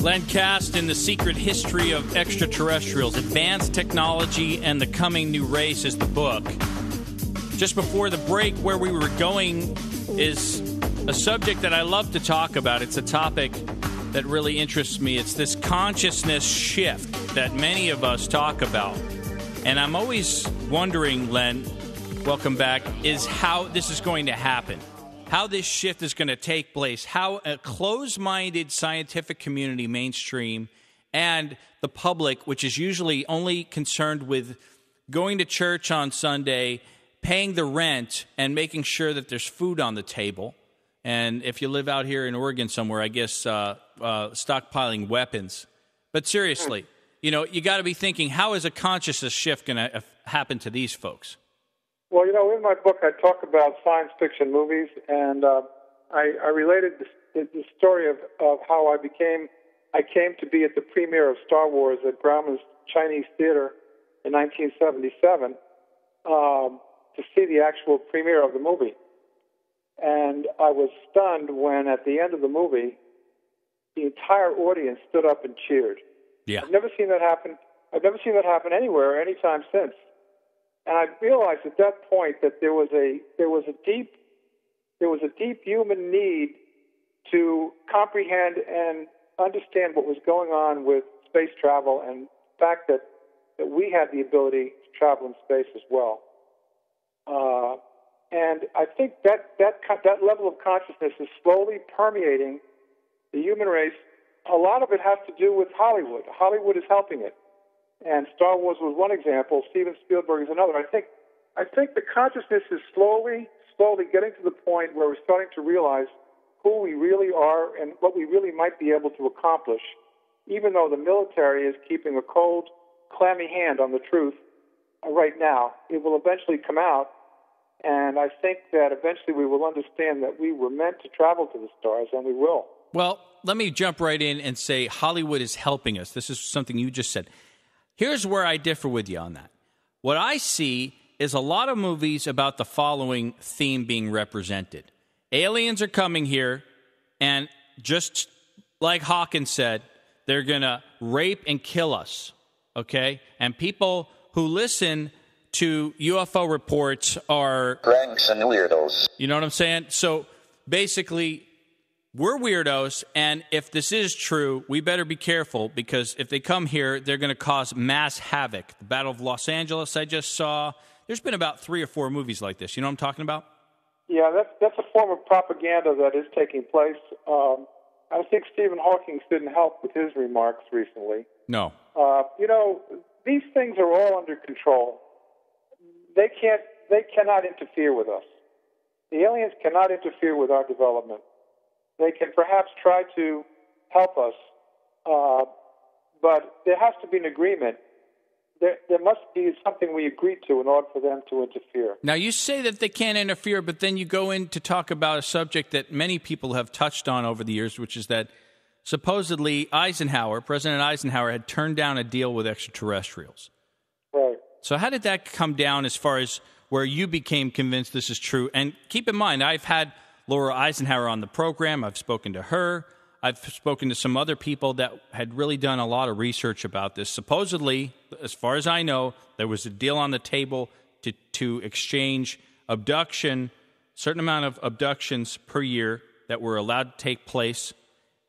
Len Kasten, The Secret History of Extraterrestrials, Advanced Technology and the Coming New Race is the book. Just before the break, where we were going is a subject that I love to talk about. It's a topic that really interests me. It's this consciousness shift that many of us talk about. And I'm always wondering, Len, welcome back, is how this is going to happen. How this shift is going to take place, how a closed-minded scientific community, mainstream, and the public, which is usually only concerned with going to church on Sunday, paying the rent, and making sure that there's food on the table. And if you live out here in Oregon somewhere, I guess stockpiling weapons. But seriously, you got to be thinking, how is a consciousness shift going to happen to these folks? Well, in my book, I talk about science fiction movies, and I related the story of how I came to be at the premiere of Star Wars at Grauman's Chinese Theater in 1977 to see the actual premiere of the movie. And I was stunned when, at the end of the movie, the entire audience stood up and cheered. Yeah. I've never seen that happen. I've never seen that happen anywhere, anytime since. And I realized at that point that there was a deep human need to comprehend and understand what was going on with space travel, and the fact that we had the ability to travel in space as well. And I think that level of consciousness is slowly permeating the human race. A lot of it has to do with Hollywood. Hollywood is helping it. And Star Wars was one example. Steven Spielberg is another. I think the consciousness is slowly getting to the point where we're starting to realize who we really are and what we really might be able to accomplish, even though the military is keeping a cold, clammy hand on the truth right now. It will eventually come out, and I think that eventually we will understand that we were meant to travel to the stars, and we will. Well, let me jump right in and say Hollywood is helping us. This is something you just said. Here's where I differ with you on that. What I see is a lot of movies about the following theme being represented. Aliens are coming here, and just like Hawkins said, they're going to rape and kill us, okay? And people who listen to UFO reports are cranks and weirdos. You know what I'm saying? So basically, we're weirdos, and if this is true, we better be careful, because if they come here, they're going to cause mass havoc. The Battle of Los Angeles I just saw. There's been about 3 or 4 movies like this. You know what I'm talking about? Yeah, that's a form of propaganda that is taking place. I think Stephen Hawking didn't help with his remarks recently. No. These things are all under control. They cannot interfere with us. The aliens cannot interfere with our development. They can perhaps try to help us, but there has to be an agreement. There must be something we agree to in order for them to interfere. Now, you say that they can't interfere, but then you go in to talk about a subject that many people have touched on over the years, which is that supposedly President Eisenhower, had turned down a deal with extraterrestrials. Right. So how did that come down as far as where you became convinced this is true? And keep in mind, I've had Laura Eisenhower on the program. I've spoken to her. I've spoken to some other people that had really done a lot of research about this. Supposedly, as far as I know, there was a deal on the table to exchange certain amount of abductions per year that were allowed to take place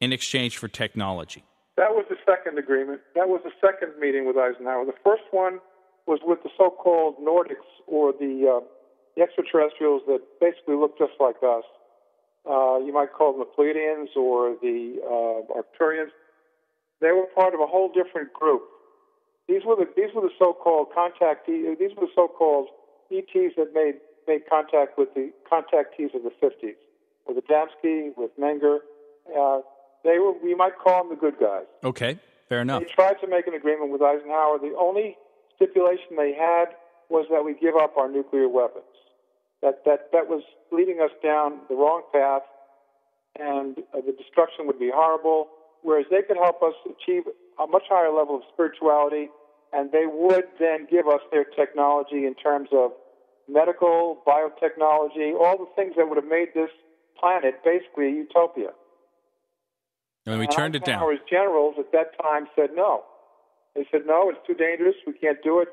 in exchange for technology. That was the second agreement. That was the second meeting with Eisenhower. The first one was with the so-called Nordics, or the extraterrestrials that basically look just like us. You might call them the Pleiadians or the Arcturians. They were part of a whole different group. These were the so-called contactees. These were the so-called ETs that made contact with the contactees of the 50s, with Adamski, with Menger. We might call them the good guys. Okay, fair enough. They tried to make an agreement with Eisenhower. The only stipulation they had was that we give up our nuclear weapons. That was leading us down the wrong path, and the destruction would be horrible, whereas they could help us achieve a much higher level of spirituality, and they would then give us their technology in terms of medical, biotechnology, all the things that would have made this planet basically a utopia. And we turned it down. Eisenhower's generals at that time said no. They said, no, it's too dangerous. We can't do it.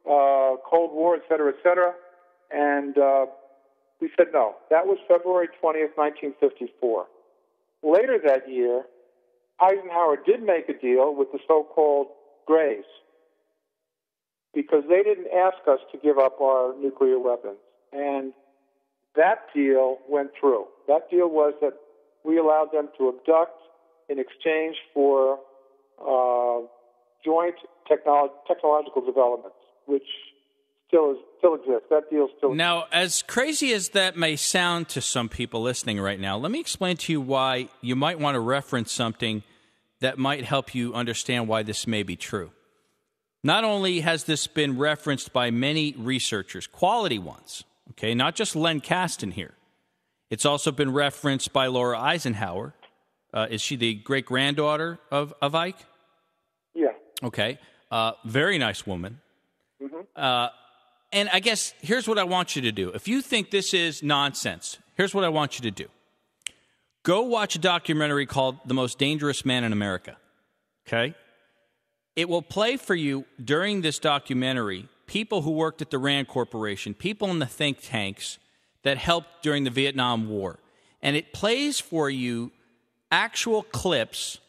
Cold War, et cetera, et cetera. And we said no. That was February 20th, 1954. Later that year, Eisenhower did make a deal with the so-called Greys because they didn't ask us to give up our nuclear weapons. And that deal went through. That deal was that we allowed them to abduct in exchange for joint technological developments, which still exists. That deal still exists. Now, as crazy as that may sound to some people listening right now, let me explain to you why you might want to reference something that might help you understand why this may be true. Not only has this been referenced by many researchers, quality ones, okay, not just Len Kasten here. It's also been referenced by Laura Eisenhower. Is she the great-granddaughter of Ike? Yeah. Okay. Very nice woman. Mm-hmm. And I guess here's what I want you to do. If you think this is nonsense, here's what I want you to do. Go watch a documentary called The Most Dangerous Man in America. Okay? It will play for you during this documentary people who worked at the Rand Corporation, people in the think tanks that helped during the Vietnam War. And it plays for you actual clips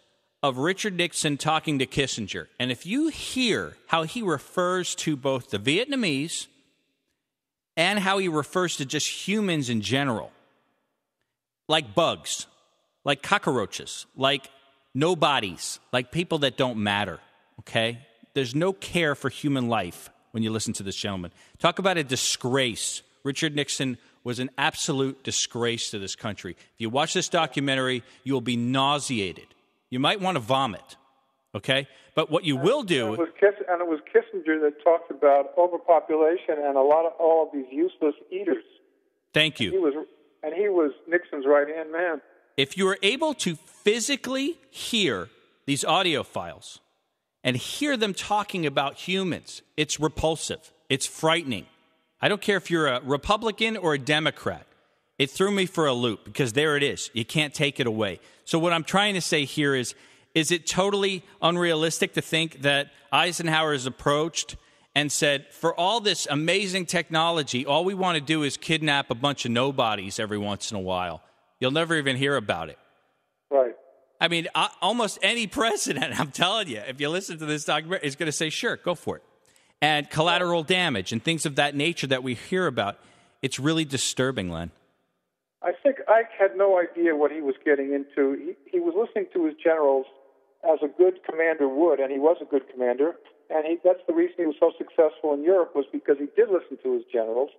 of Richard Nixon talking to Kissinger. And if you hear how he refers to both the Vietnamese and how he refers to just humans in general, like bugs, like cockroaches, like nobodies, like people that don't matter, okay? There's no care for human life when you listen to this gentleman. Talk about a disgrace. Richard Nixon was an absolute disgrace to this country. If you watch this documentary, you will be nauseated. You might want to vomit, okay? But what you will do... And it was Kissinger that talked about overpopulation and all of these useless eaters. Thank you. He was Nixon's right-hand man. If you are able to physically hear these audio files and hear them talking about humans, it's repulsive. It's frightening. I don't care if you're a Republican or a Democrat. It threw me for a loop because there it is. You can't take it away. So what I'm trying to say here is it totally unrealistic to think that Eisenhower is approached and said, for all this amazing technology, all we want to do is kidnap a bunch of nobodies every once in a while. You'll never even hear about it. Right. I mean, almost any president, I'm telling you, if you listen to this document, is going to say, sure, go for it. And collateral damage and things of that nature that we hear about, it's really disturbing, Len. I think Ike had no idea what he was getting into. He was listening to his generals as a good commander would, and he was a good commander. And that's the reason he was so successful in Europe, was because he did listen to his generals.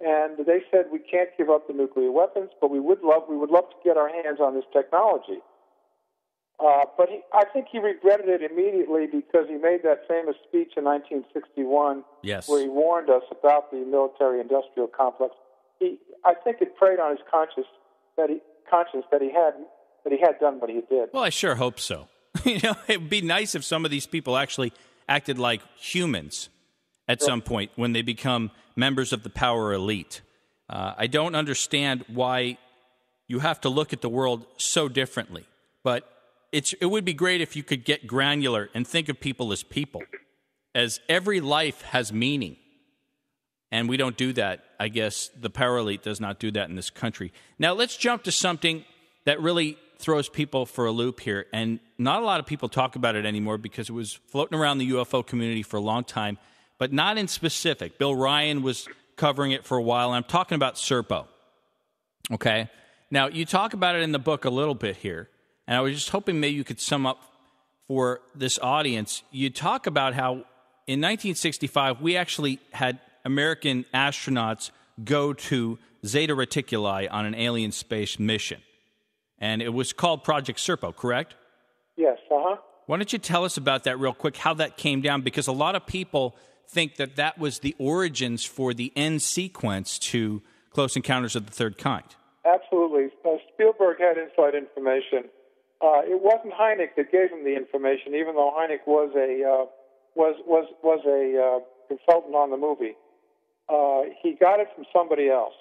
And they said, we can't give up the nuclear weapons, but we would love to get our hands on this technology. But I think he regretted it immediately because he made that famous speech in 1961 yes. where he warned us about the military-industrial complex. I think it preyed on his conscience that he had done what he did. Well, I sure hope so. It would be nice if some of these people actually acted like humans at some point when they become members of the power elite. I don't understand why you have to look at the world so differently, but it would be great if you could get granular and think of people, as every life has meaning. And we don't do that. I guess the power elite does not do that in this country. Now, let's jump to something that really throws people for a loop here. And not a lot of people talk about it anymore because it was floating around the UFO community for a long time, but not in specific. Bill Ryan was covering it for a while. And I'm talking about Serpo. Okay? Now, you talk about it in the book a little bit here. And I was just hoping maybe you could sum up for this audience. You talk about how in 1965, we actually had American astronauts go to Zeta Reticuli on an alien space mission. And it was called Project Serpo, correct? Yes, uh-huh. Why don't you tell us about that real quick, how that came down? Because a lot of people think that was the origins for the end sequence to Close Encounters of the Third Kind. Absolutely. Spielberg had inside information. It wasn't Hynek that gave him the information, even though Hynek was a consultant on the movie. He got it from somebody else.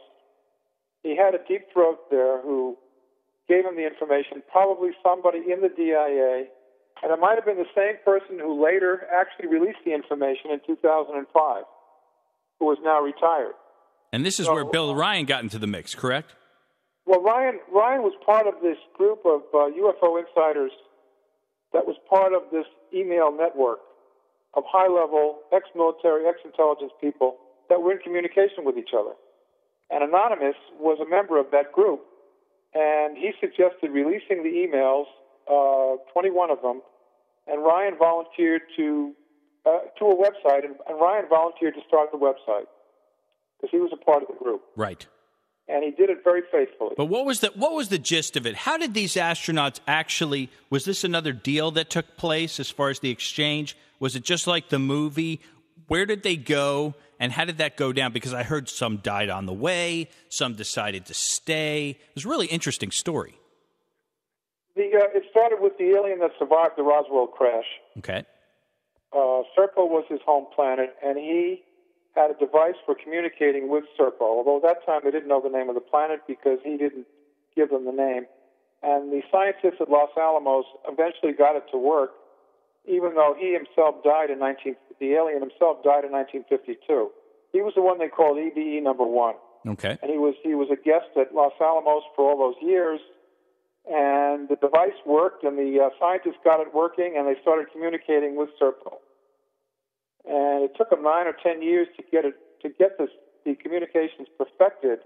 He had a deep throat there who gave him the information, probably somebody in the DIA, and it might have been the same person who later actually released the information in 2005, who is now retired. And this is where Bill Ryan got into the mix, correct? Well, Ryan was part of this group of UFO insiders that was part of this email network of high-level ex-military, ex-intelligence people that were in communication with each other. And Anonymous was a member of that group, and he suggested releasing the emails, 21 of them, and Ryan volunteered to a website, and Ryan volunteered to start the website because he was a part of the group. Right. And he did it very faithfully. But what was the gist of it? How did these astronauts actually, was this another deal that took place as far as the exchange? Was it just like the movie? Where did they go, and how did that go down? Because I heard some died on the way, some decided to stay. It was a really interesting story. It started with the alien that survived the Roswell crash. Okay. Serpo was his home planet, and he had a device for communicating with Serpo, although at that time they didn't know the name of the planet because he didn't give them the name. And the scientists at Los Alamos eventually got it to work, even though the alien himself died in 1952. He was the one they called EBE number 1. Okay. And he was a guest at Los Alamos for all those years, and the device worked, and the scientists got it working, and they started communicating with Serpo. And it took them 9 or 10 years to get the communications perfected.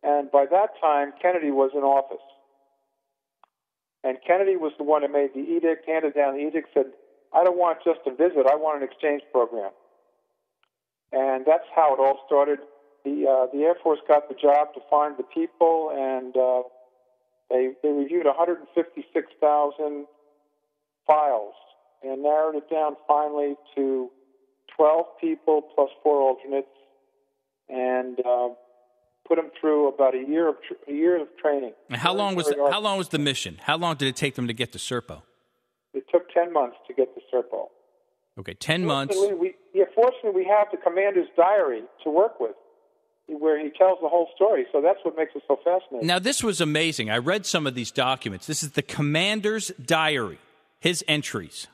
And by that time, Kennedy was in office. And Kennedy was the one who made the edict, handed down the edict, said, I don't want just a visit, I want an exchange program. And that's how it all started. The Air Force got the job to find the people, and they reviewed 156,000 files and narrowed it down finally to 12 people plus 4 alternates, and put them through about a year of training. And how long was the mission? How long did it take them to get to Serpo? It took 10 months to get to Serpo. Okay, 10 months. Fortunately, we have the commander's diary to work with, where he tells the whole story. So that's what makes it so fascinating. Now, this was amazing. I read some of these documents. This is the commander's diary, his entries.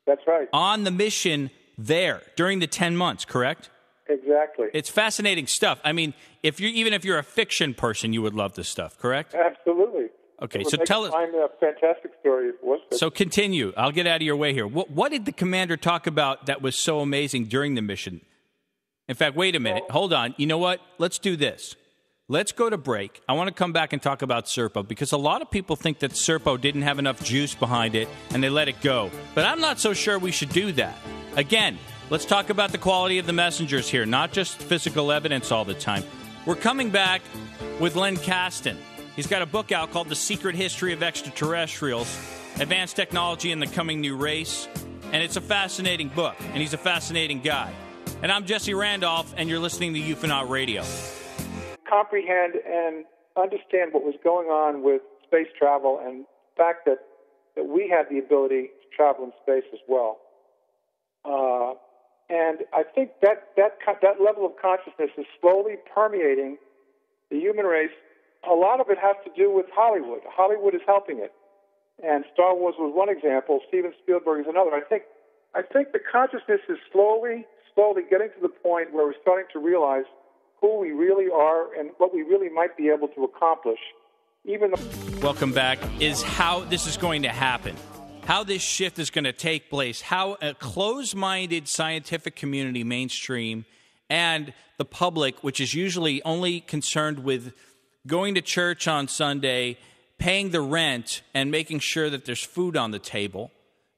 That's right. On the mission there during the 10 months, correct? Exactly. It's fascinating stuff. I mean, if you're a fiction person, you would love this stuff, correct? Absolutely. Okay, so tell us. Find a fantastic story. So continue. I'll get out of your way here. What did the commander talk about that was so amazing during the mission? In fact, wait a minute. Hold on. You know what? Let's do this. Let's go to break. I want to come back and talk about Serpo, because a lot of people think that Serpo didn't have enough juice behind it and they let it go. But I'm not so sure we should do that. Again, let's talk about the quality of the messengers here, not just physical evidence all the time. We're coming back with Len Kasten. He's got a book out called The Secret History of Extraterrestrials, Advanced Technology and the Coming New Race. And it's a fascinating book, and he's a fascinating guy. And I'm Jesse Randolph, and you're listening to UFOnaut Radio. Comprehend and understand what was going on with space travel, and the fact that we had the ability to travel in space as well. And I think that level of consciousness is slowly permeating the human race. A lot of it has to do with Hollywood. Hollywood is helping it. And Star Wars was one example. Steven Spielberg is another. I think the consciousness is slowly getting to the point where we're starting to realize who we really are and what we really might be able to accomplish. Welcome back. Is how this is going to happen. How this shift is going to take place. How a closed-minded scientific community, mainstream, and the public, which is usually only concerned with going to church on Sunday, paying the rent, and making sure that there's food on the table.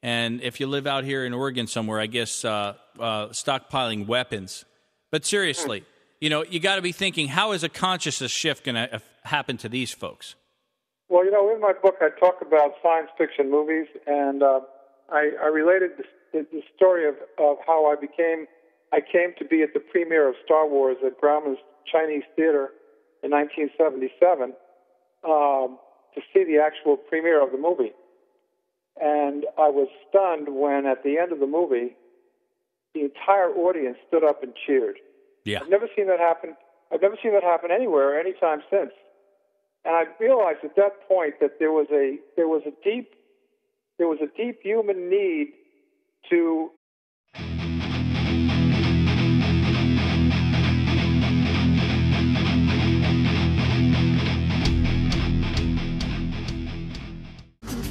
And if you live out here in Oregon somewhere, I guess stockpiling weapons. But seriously, you got to be thinking, how is a consciousness shift going to happen to these folks? Well, in my book, I talk about science fiction movies, and I related the story of how I came to be at the premiere of Star Wars at Grauman's Chinese Theater in 1977 to see the actual premiere of the movie. And I was stunned when, at the end of the movie, the entire audience stood up and cheered. Yeah. I've never seen that happen. I've never seen that happen anywhere, anytime since. And I realized at that point that there was a deep human need to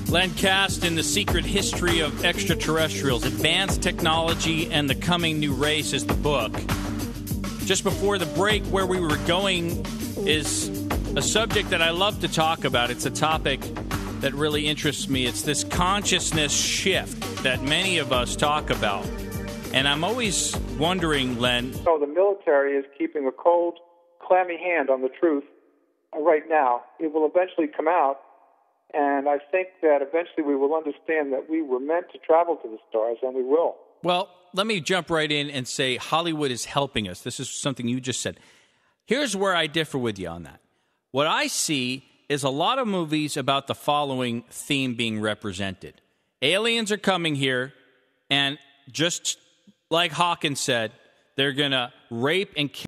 Len Kasten, The Secret History of Extraterrestrials, Advanced Technology and the Coming New Race is the book. Just before the break, where we were going is a subject that I love to talk about. It's a topic that really interests me. It's this consciousness shift that many of us talk about. And I'm always wondering, Len... So the military is keeping a cold, clammy hand on the truth right now. It will eventually come out. And I think that eventually we will understand that we were meant to travel to the stars, and we will. Well, let me jump right in and say Hollywood is helping us. This is something you just said. Here's where I differ with you on that. What I see is a lot of movies about the following theme being represented. Aliens are coming here, and just like Hawkins said, they're going to rape and kill